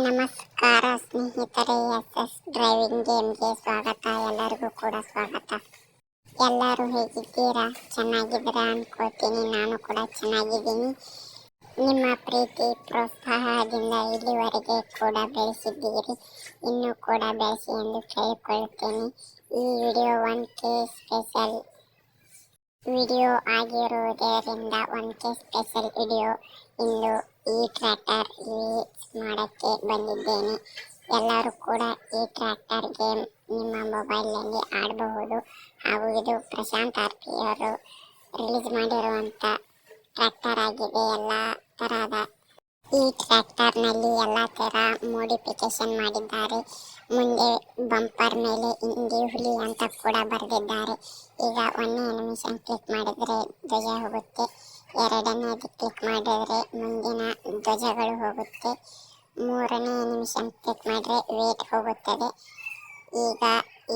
ನಮಸ್ಕಾರ ಸ್ನೇಹಿತರೆ, S driving ಗೇಮ್ಗೆ ಸ್ವಾಗತ. ಎಲ್ಲರಿಗೂ ಕೂಡ ಸ್ವಾಗತ. ಎಲ್ಲರೂ ಹೇಗಿದ್ದೀರಾ? ಚೆನ್ನಾಗಿದ್ದೀರಾ ಅನ್ಕೋತೀನಿ. ನಾನು ಕೂಡ ಚೆನ್ನಾಗಿದ್ದೀನಿ. ನಿಮ್ಮ ಪ್ರೀತಿ ಪ್ರೋತ್ಸಾಹದಿಂದ ಇಲ್ಲಿವರೆಗೆ ಕೂಡ ಬೆಳೆಸಿದ್ದೀರಿ. ಇನ್ನೂ ಕೂಡ ಬೆಳೆಸಿ ಎಂದು ಕೇಳಿಕೊಳ್ಳುತ್ತೇನೆ. ಈ ವಿಡಿಯೋ 1K ಸ್ಪೆಷಲ್ ವಿಡಿಯೋ ಆಗಿರುವುದರಿಂದ 1K ಸ್ಪೆಷಲ್ ವಿಡಿಯೋ. ಇಂದು ಈ ಟ್ರ್ಯಾಕ್ಟರ್ ರಿಲೀಸ್ ಮಾಡೋಕ್ಕೆ ಬಂದಿದ್ದೇನೆ. ಎಲ್ಲರೂ ಕೂಡ ಈ ಟ್ರ್ಯಾಕ್ಟರ್ ಗೇಮ್ ನಿಮ್ಮ ಮೊಬೈಲ್ನಲ್ಲಿ ಆಡಬಹುದು. ಹಾಗೂ ಇದು ಪ್ರಶಾಂತ್ RP ಅವರು ರಿಲೀಸ್ ಮಾಡಿರುವಂಥ ಟ್ರ್ಯಾಕ್ಟರ್ ಆಗಿದೆ. ಎಲ್ಲ ತರಹದ ಈ ಟ್ರ್ಯಾಕ್ಟರ್ನಲ್ಲಿ ಎಲ್ಲ ಥರ ಮೋಡಿಫಿಕೇಶನ್ ಮಾಡಿದ್ದಾರೆ. ಮುಂದೆ ಬಂಪರ್ ಮೇಲೆ ಹಿಂದಿ ಹುಲಿ ಅಂತ ಕೂಡ ಬರೆದಿದ್ದಾರೆ. ಈಗ 1ನೇ ಅನಿಮೇಷನ್ ಕ್ಲಿಕ್ ಮಾಡಿದರೆ ಧ್ವಜ ಹೋಗುತ್ತೆ. 2ನೇದು ಕ್ಲಿಕ್ ಮಾಡಿದರೆ ಮುಂದಿನ ಧ್ವಜಗಳು ಹೋಗುತ್ತೆ. 3ನೇ ಅನಿಮೇಷನ್ ಕ್ಲಿಕ್ ಮಾಡಿದರೆ ವೇಟ್ ಹೋಗುತ್ತದೆ. ಈಗ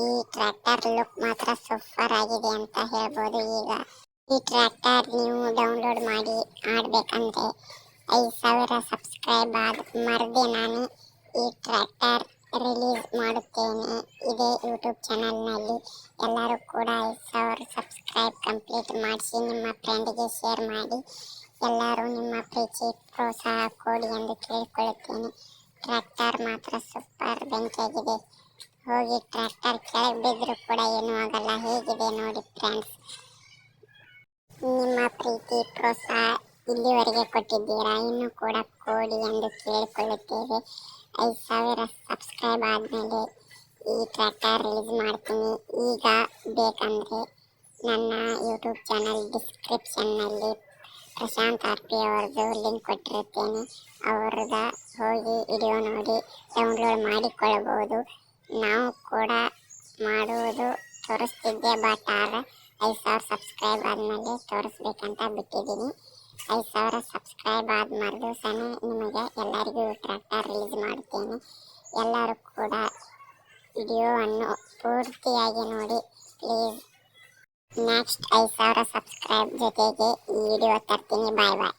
ಈ ಟ್ರ್ಯಾಕ್ಟರ್ ಲುಕ್ ಮಾತ್ರ ಸೂಪರ್ ಆಗಿದೆ ಅಂತ ಹೇಳ್ಬೋದು. ಈಗ ಈ ಟ್ರ್ಯಾಕ್ಟರ್ ನೀವು ಡೌನ್ಲೋಡ್ ಮಾಡಿ ಆಡಬೇಕಂದ್ರೆ 5,000 ಸಬ್ಸ್ಕ್ರೈಬ್ ಆದ ಮರುದಿನಾನೇ ಈ ಟ್ರ್ಯಾಕ್ಟರ್ ರಿಲೀಸ್ ಮಾಡುತ್ತೇನೆ. ಇದೇ ಯೂಟ್ಯೂಬ್ ಚಾನಲ್ನಲ್ಲಿ. ಎಲ್ಲರೂ ಕೂಡ 5,000 ಸಬ್ಸ್ಕ್ರೈಬ್ ಕಂಪ್ಲೀಟ್ ಮಾಡಿಸಿ ನಿಮ್ಮ ಫ್ರೆಂಡ್ಗೆ ಶೇರ್ ಮಾಡಿ. ಎಲ್ಲರೂ ನಿಮ್ಮ ಪ್ರೀತಿ ಪ್ರೋತ್ಸಾಹ ಕೊಡಿ ಎಂದು ಕೇಳಿಕೊಳ್ಳುತ್ತೇನೆ. ಟ್ರ್ಯಾಕ್ಟರ್ ಮಾತ್ರ ಸೂಪರ್ ಬೆಂಕಿಯಾಗಿದೆ. ಹೋಗಿ ಟ್ರ್ಯಾಕ್ಟರ್ ಕೆಳಗೆ ಬಿದ್ದರೂ ಕೂಡ ಏನೂ ಆಗಲ್ಲ. ಹೇಗಿದೆ ನೋಡಿ ಫ್ರೆಂಡ್ಸ್. ನಿಮ್ಮ ಪ್ರೀತಿ ಪ್ರೋತ್ಸಾಹ ಇಲ್ಲಿವರೆಗೆ ಕೊಟ್ಟಿದ್ದೀರಾ, ಇನ್ನೂ ಕೂಡ ಕೊಡಿ ಎಂದು ಕೇಳಿಕೊಳ್ಳುತ್ತೇವೆ. 5,000 ಸಬ್ಸ್ಕ್ರೈಬ್ ಆದಮೇಲೆ ಈ ಟ್ರ್ಯಾಕ್ಟರ್ ರಿಲೀಸ್ ಮಾಡ್ತೀನಿ. ಈಗ ಬೇಕಂದರೆ ನನ್ನ ಯೂಟ್ಯೂಬ್ ಚಾನಲ್ ಡಿಸ್ಕ್ರಿಪ್ಷನ್ನಲ್ಲಿ ಪ್ರಶಾಂತ್ RP ಅವ್ರದ್ದು ಲಿಂಕ್ ಕೊಟ್ಟಿರುತ್ತೇನೆ. ಅವ್ರದ್ದು ಹೋಗಿ ವಿಡಿಯೋ ನೋಡಿ ಡೌನ್ಲೋಡ್ ಮಾಡಿಕೊಳ್ಳಬಹುದು. ನಾವು ಕೂಡ ಮಾಡುವುದು ತೋರಿಸ್ತಿದ್ದೆ, ಬಟ್ 5,000 ಸಬ್ಸ್ಕ್ರೈಬ್ ಆದಮೇಲೆ ತೋರಿಸ್ಬೇಕಂತ ಬಿಟ್ಟಿದ್ದೀನಿ. 5,000 ಸಬ್ಸ್ಕ್ರೈಬ್ ಆದ ಮರುದಿವಸನೇ ನಿಮಗೆ ಎಲ್ಲರಿಗೂ ಟ್ರ್ಯಾಕ್ಟರ್ ರಿಲೀಸ್ ಮಾಡುತ್ತೇನೆ. ಎಲ್ಲರೂ ಕೂಡ ವಿಡಿಯೋವನ್ನು ಪೂರ್ತಿಯಾಗಿ ನೋಡಿ ಪ್ಲೀಸ್. ನೆಕ್ಸ್ಟ್ 5,000 ಸಬ್ಸ್ಕ್ರೈಬ್ ಜೊತೆಗೆ ಈ ವಿಡಿಯೋ ತರ್ತೀನಿ. ಬಾಯ್ ಬಾಯ್.